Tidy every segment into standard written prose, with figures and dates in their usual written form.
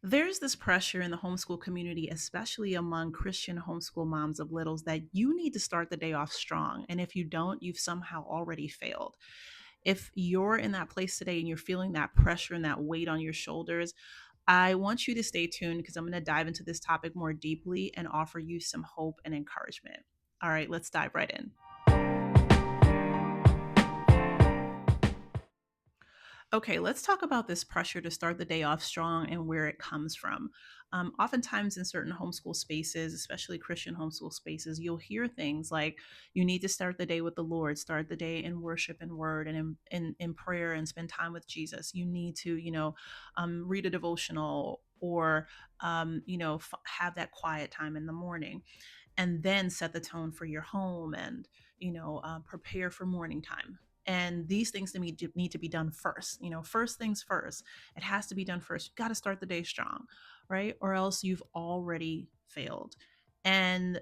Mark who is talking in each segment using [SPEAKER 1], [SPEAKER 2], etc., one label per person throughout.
[SPEAKER 1] There's this pressure in the homeschool community, especially among Christian homeschool moms of littles, that you need to start the day off strong. And if you don't, you've somehow already failed. If you're in that place today and you're feeling that pressure and that weight on your shoulders, I want you to stay tuned because I'm going to dive into this topic more deeply and offer you some hope and encouragement. All right, let's dive right in. Okay, let's talk about this pressure to start the day off strong and where it comes from. Oftentimes, in certain homeschool spaces, especially Christian homeschool spaces, you'll hear things like, you need to start the day with the Lord, start the day in worship and word and in prayer and spend time with Jesus. You need to, read a devotional or, have that quiet time in the morning and then set the tone for your home and prepare for morning time. And these things need to be done first. First things first. It has to be done first. You got to start the day strong, right? Or else you've already failed. And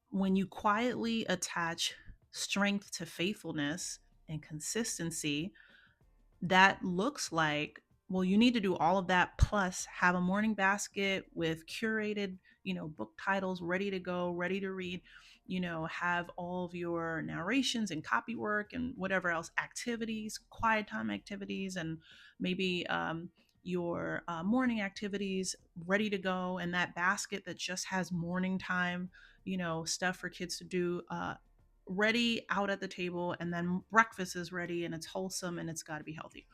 [SPEAKER 1] when you quietly attach strength to faithfulness and consistency, that looks like, well, you need to do all of that plus have a morning basket with curated book titles ready to go, ready to read, have all of your narrations and copy work and whatever else activities, quiet time activities, and maybe your morning activities ready to go, and that basket that just has morning time stuff for kids to do ready out at the table, and then breakfast is ready and it's wholesome and it's got to be healthy.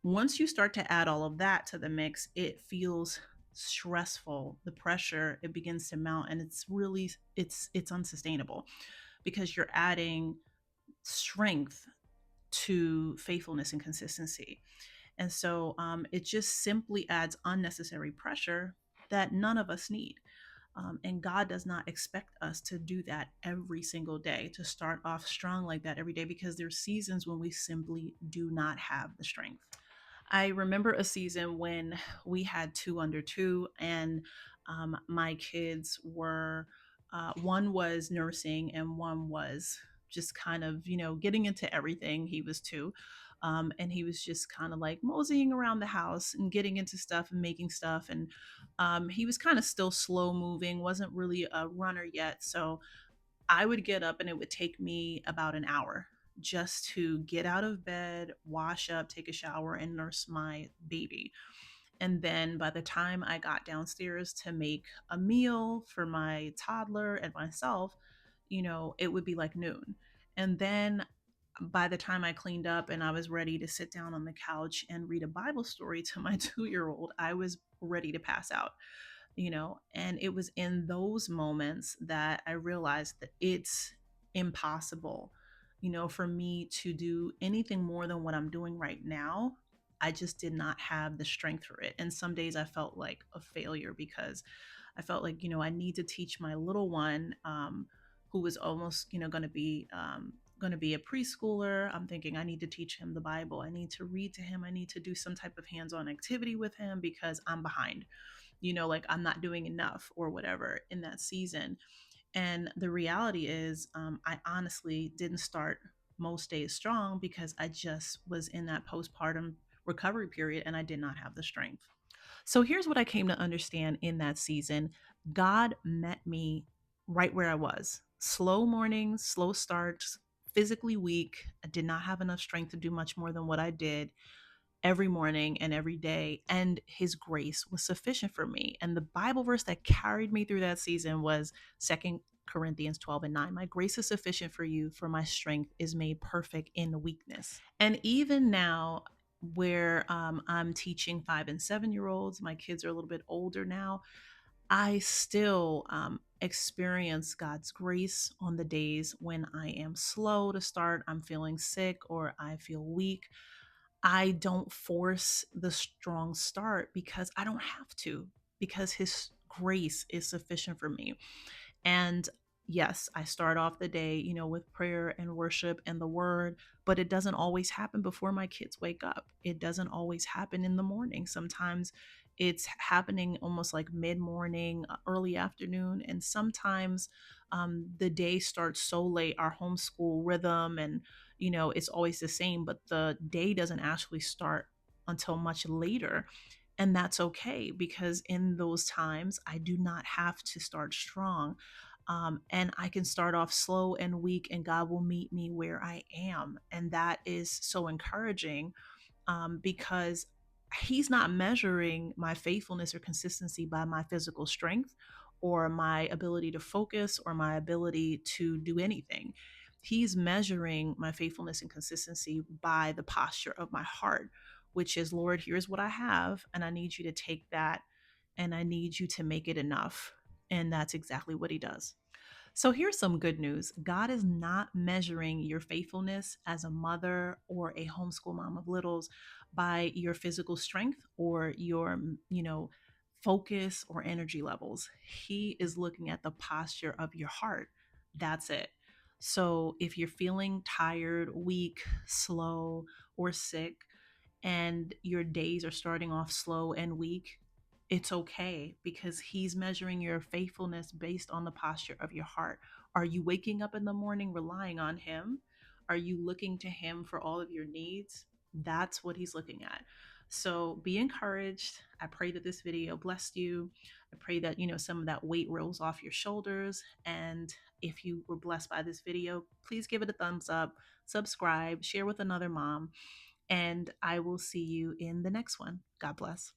[SPEAKER 1] Once you start to add all of that to the mix, it feels stressful. The pressure, it begins to mount, and it's unsustainable because you're adding strength to faithfulness and consistency. And so it just simply adds unnecessary pressure that none of us need. And God does not expect us to do that every single day, to start off strong like that every day, because there's seasons when we simply do not have the strength. I remember a season when we had two under two, and my kids were, one was nursing and one was just kind of, getting into everything. He was two. And he was just kind of like moseying around the house and getting into stuff and making stuff. And he was kind of still slow moving, wasn't really a runner yet. So I would get up and it would take me about an hour just to get out of bed, wash up, take a shower, and nurse my baby. And then by the time I got downstairs to make a meal for my toddler and myself, it would be like noon. And then by the time I cleaned up and I was ready to sit down on the couch and read a Bible story to my 2 year old, I was ready to pass out. And it was in those moments that I realized that it's impossible, for me to do anything more than what I'm doing right now. I just did not have the strength for it. And some days I felt like a failure because I felt like, I need to teach my little one, who was almost, going to be a preschooler. I'm thinking I need to teach him the Bible. I need to read to him. I need to do some type of hands-on activity with him because I'm behind, like I'm not doing enough or whatever in that season. And the reality is, I honestly didn't start most days strong because I just was in that postpartum recovery period and I did not have the strength. So here's what I came to understand in that season: God met me right where I was. Slow mornings, slow starts, physically weak. I did not have enough strength to do much more than what I did every morning and every day, and his grace was sufficient for me. And the Bible verse that carried me through that season was 2 Corinthians 12:9. My grace is sufficient for you, for my strength is made perfect in weakness. And even now, where I'm teaching 5 and 7 year olds, my kids are a little bit older now, I still experience God's grace on the days when I am slow to start, I'm feeling sick, or I feel weak. I don't force the strong start because I don't have to, because his grace is sufficient for me. And yes, I start off the day, with prayer and worship and the word, but it doesn't always happen before my kids wake up. It doesn't always happen in the morning. Sometimes it's happening almost like mid morning, early afternoon. And sometimes the day starts so late, our homeschool rhythm, and, it's always the same, but the day doesn't actually start until much later. And that's okay, because in those times, I do not have to start strong. And I can start off slow and weak, and God will meet me where I am. And that is so encouraging, because He's not measuring my faithfulness or consistency by my physical strength or my ability to focus or my ability to do anything. He's measuring my faithfulness and consistency by the posture of my heart, which is, Lord, here's what I have, and I need you to take that and I need you to make it enough. And that's exactly what He does. So here's some good news. God is not measuring your faithfulness as a mother or a homeschool mom of littles by your physical strength or your, focus or energy levels. He is looking at the posture of your heart. That's it. So if you're feeling tired, weak, slow, or sick, and your days are starting off slow and weak, it's okay, because He's measuring your faithfulness based on the posture of your heart. Are you waking up in the morning relying on Him? Are you looking to Him for all of your needs? That's what He's looking at. So be encouraged. I pray that this video blessed you. I pray that, some of that weight rolls off your shoulders. And if you were blessed by this video, please give it a thumbs up, subscribe, share with another mom, and I will see you in the next one. God bless.